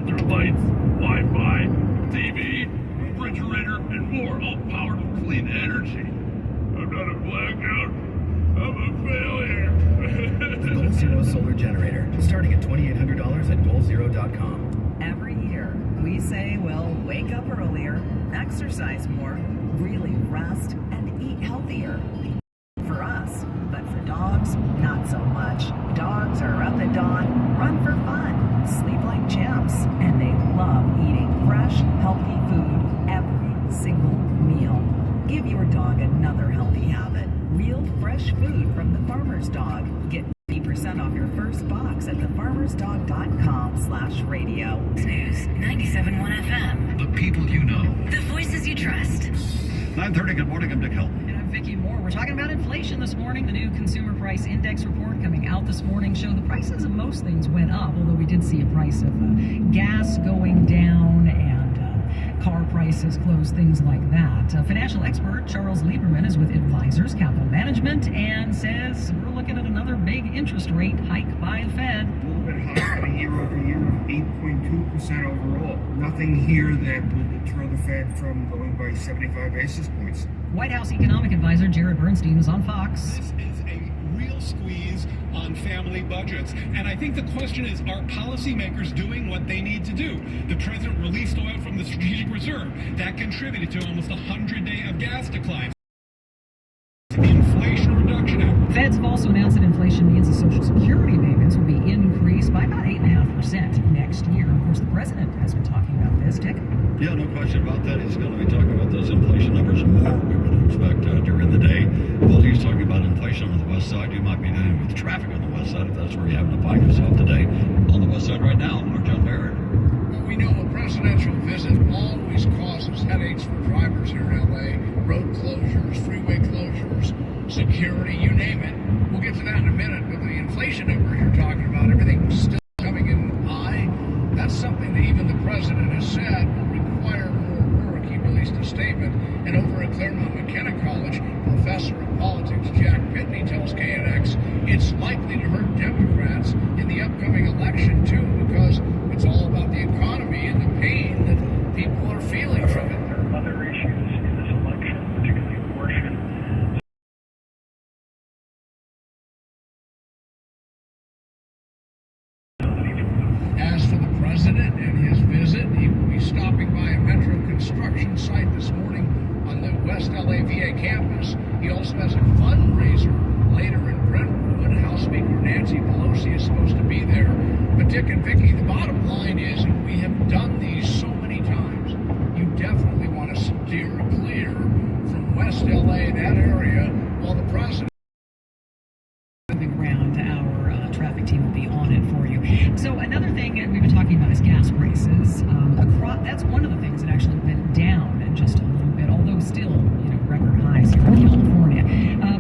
electrolytes, Wi-Fi, TV, refrigerator, and more, all powered with clean energy. I'm not a blackout. I'm a failure. The Goal Zero Solar Generator, starting at $2,800 at GoalZero.com. Every year, we say, well, wake up earlier, exercise more, really rest, and eat healthier. For us, but for dogs, not so much. Dogs are up at dawn, run for fun, sleep like champs, and they love eating fresh, healthy food every single meal. Give your dog another healthy habit. Real fresh food from the Farmer's Dog. Get 50% off your first box at thefarmersdog.com/radio. News 97.1 FM. The people you know. The voices you trust. 9:30, good morning, I'm Nick Hilton. And I'm Vicki Moore. We're talking about inflation this morning. The new Consumer Price Index report coming out this morning showed the prices of most things went up, although we did see a price of gas going down and car prices, clothes, things like that. Financial expert Charles Lieberman is with Advisors Capital Management and says we're looking at another big interest rate hike by the Fed. A little bit higher year over year, 8.2% overall. Nothing here that will deter the Fed from going by 75 basis points. White House economic advisor Jared Bernstein was on Fox. This is a real squeeze on family budgets. And I think the question is, are policymakers doing what they need to do? The president released oil from the strategic reserve. That contributed to almost 100-day of gas declines. The Inflation Reduction Act. Feds have also announced that inflation means the Social Security payments will be increased by about 8.5% next year. Of course, the president has been talking about this. Dick? Yeah, no question about that. He's going to be talking about those inflation numbers more, we would expect, during the day. While he's talking about inflation on the west side, you might be dealing with traffic on the west side if that's where you happen to find yourself today. On the west side right now, our John Barrett. We know a presidential visit always causes headaches for drivers here in L.A. Road closures, freeway closures, security, you name it. We'll get to that in a minute, but the inflation numbers you're talking about, everything still coming in high, that's something that even the president has said will require more work. He released a statement, and over at Claremont McKenna College, professor of politics Jack Pitney tells KNX it's likely to hurt Democrats in the upcoming election, too, because it's all about the economy and the pain that people are feeling from it. There are other issues in this election, particularly abortion. As for the president and his visit, he will be stopping by a metro construction site this morning on the West LA VA campus. He also has a fundraiser later in Brentwood. House Speaker Nancy Pelosi is supposed to be there. But Dick and Vicki, the bottom line is, and we have done these so many times, you definitely want to steer clear from West LA, that area, while the president. Around our traffic team will be on it for you. So another thing we've been talking about is gas prices. That's one of the things that actually went down just a little bit, although still, record highs here in California.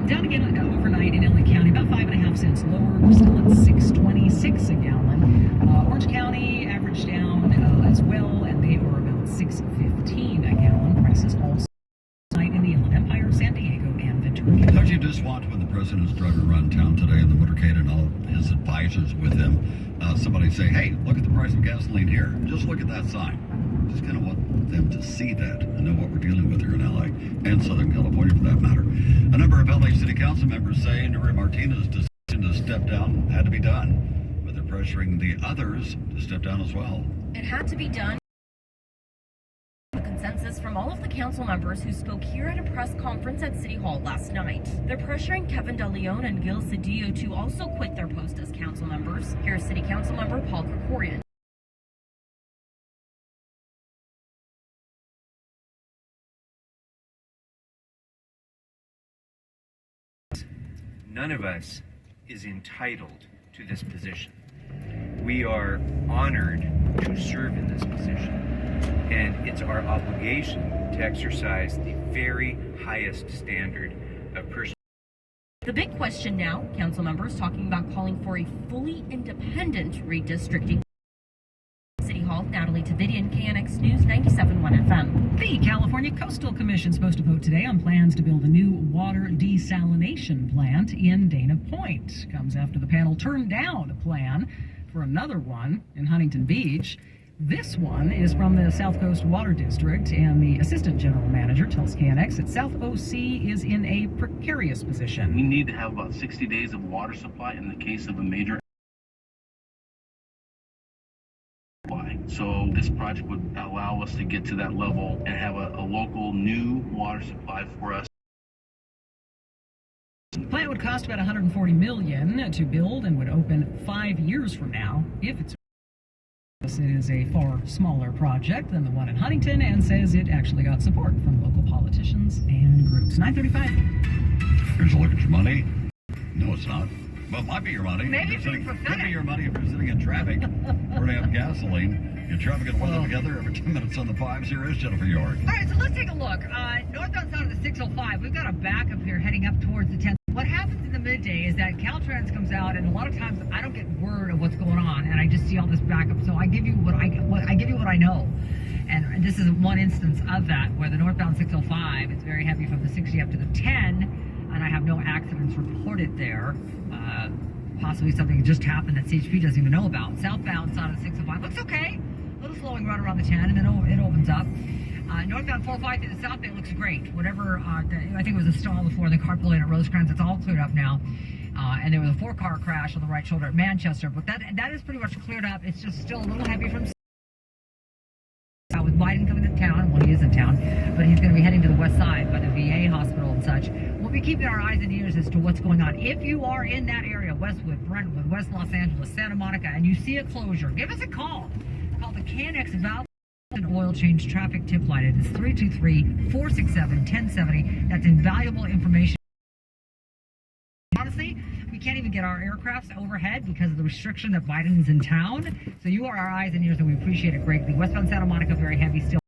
Down again overnight in LA County, about 5.5 cents lower. We're still at $6.26 a gallon. Orange County averaged down as well, and they were about $6.15 a gallon. Prices also in the Inland Empire, San Diego, and Ventura. Don't you just want, when the president's driving around town today in the motorcade and all of his advisors with him, somebody say, hey, look at the price of gasoline here. Just look at that sign. Just kind of want them to see that and know what we're dealing with here in LA and Southern California for that matter. A number of LA City Council members say Nuri Martinez's decision to step down had to be done, but they're pressuring the others to step down as well. It had to be done. The consensus from all of the council members who spoke here at a press conference at City Hall last night. They're pressuring Kevin De Leon and Gil Cedillo to also quit their post as council members. Here's City Council member Paul Krikorian. None of us is entitled to this position. We are honored to serve in this position, and it's our obligation to exercise the very highest standard of personal. The big question now, council members talking about calling for a fully independent redistricting. City Hall, Natalie Tavidian, KNX News 97.1 FM. The California Coastal Commission is supposed to vote today on plans to build a new water desalination plant in Dana Point. Comes after the panel turned down a plan for another one in Huntington Beach. This one is from the South Coast Water District, and the assistant general manager tells KNX that South OC is in a precarious position. We need to have about 60 days of water supply in the case of a major supply. So this project would allow us to get to that level and have a local new water supply for us. The plant would cost about $140 million to build and would open 5 years from now if it's. It is a far smaller project than the one in Huntington, and says it actually got support from local politicians and groups. 9:35. Here's a look at your money. No, it's not. Well, it might be your money. Maybe could be your money if you're sitting in traffic, burning up gasoline. Your traffic and weather together every 2 minutes on the 5s. Here is Jennifer York. All right, so let's take a look. Northbound side of the 605, we've got a backup here heading up towards the 10th. What happens in the midday is that Caltrans comes out, and a lot of times I don't get word of what's going on, and I just see all this backup. So I give you what I know, and this is one instance of that, where the northbound 605 is very heavy from the 60 up to the 10, and I have no accidents reported there. Possibly something just happened that CHP doesn't even know about. Southbound side of the 605 looks okay, a little slowing right around the 10, and then it opens up. Northbound 405 to the south bay looks great. Whatever, I think it was a stall before the carpool lane at Rosecrans. It's all cleared up now. And there was a 4-car crash on the right shoulder at Manchester, but that is pretty much cleared up. It's just still a little heavy from with Biden coming to town. Well, he is in town, but he's going to be heading to the west side by the VA hospital and such. We'll be keeping our eyes and ears as to what's going on. If you are in that area, Westwood, Brentwood, West Los Angeles, Santa Monica, and you see a closure, give us a call. Call the KNX Valve Oil Change Traffic Tip Line. It is 323-467-1070. That's invaluable information. Honestly, we can't even get our aircrafts overhead because of the restriction that Biden's in town. So you are our eyes and ears, and we appreciate it greatly. Westbound Santa Monica, very heavy still.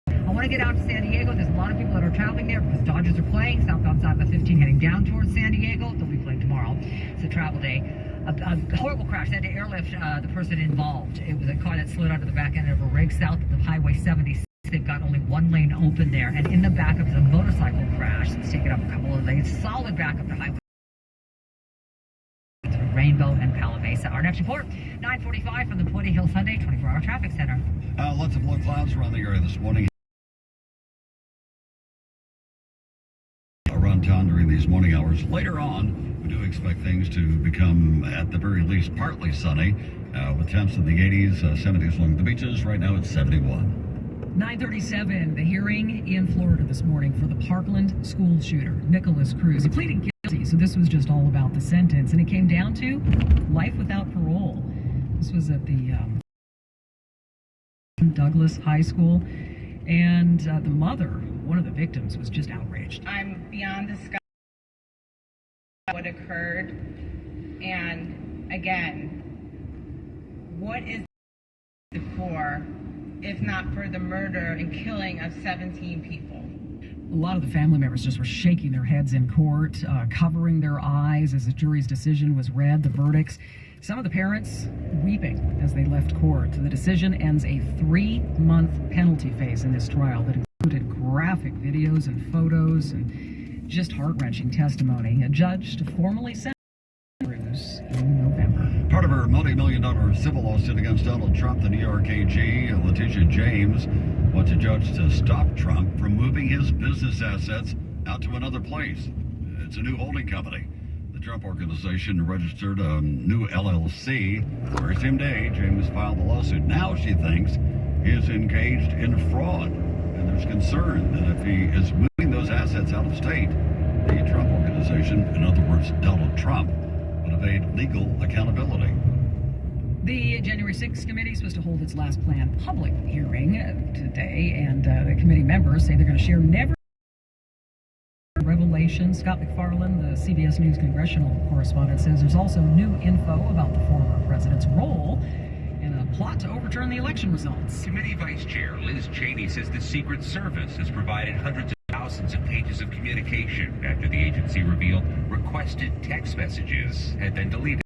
I want to get out to San Diego. There's a lot of people that are traveling there because Dodgers are playing. Southbound side of the 15 heading down towards San Diego. They'll be playing tomorrow. It's a travel day. A horrible crash. They had to airlift the person involved. It was a car that slid onto the back end of a rig south of Highway 76. They've got only one lane open there, and in the backup is a motorcycle crash that's taken up a couple of lanes. Solid backup to Highway Rainbow and Palo Mesa. Our next report, 9:45 from the Puente Hill Sunday 24-hour traffic center. Lots of low clouds around the area this morning. Around town during these morning hours. Later on, we do expect things to become, at the very least, partly sunny, with temps in the 80s, 70s along the beaches. Right now, it's 71. 9:37, the hearing in Florida this morning for the Parkland school shooter, Nicholas Cruz. He pleaded guilty, so this was just all about the sentence, and it came down to life without parole. This was at the Douglas High School, and the mother, one of the victims, was just outraged. I'm beyond disgusted at what occurred, and again, what is it for? If not for the murder and killing of 17 people. A lot of the family members just were shaking their heads in court, covering their eyes as the jury's decision was read, the verdicts. Some of the parents weeping as they left court. The decision ends a 3-month penalty phase in this trial that included graphic videos and photos and just heart-wrenching testimony. A judge to formally sentence Cruz in November. Part of her multi-million-dollar civil lawsuit against Donald Trump, the New York AG, Letitia James, wants a judge to stop Trump from moving his business assets out to another place. It's a new holding company. The Trump Organization registered a new LLC. Very same day, James filed the lawsuit. Now she thinks he is engaged in fraud, and there's concern that if he is moving those assets out of state, the Trump Organization, in other words, Donald Trump, would evade legal accountability. The January 6th committee is supposed to hold its last planned public hearing today, and the committee members say they're going to share never revelation. Scott McFarland, the CBS News congressional correspondent, says there's also new info about the former president's role in a plot to overturn the election results. Committee Vice Chair Liz Cheney says the Secret Service has provided hundreds of thousands of pages of communication after the agency revealed requested text messages had been deleted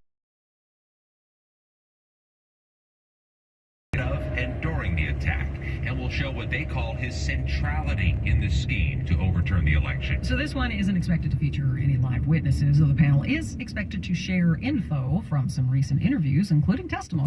of and during the attack, and will show what they call his centrality in the scheme to overturn the election. So this one isn't expected to feature any live witnesses, though the panel is expected to share info from some recent interviews, including testimony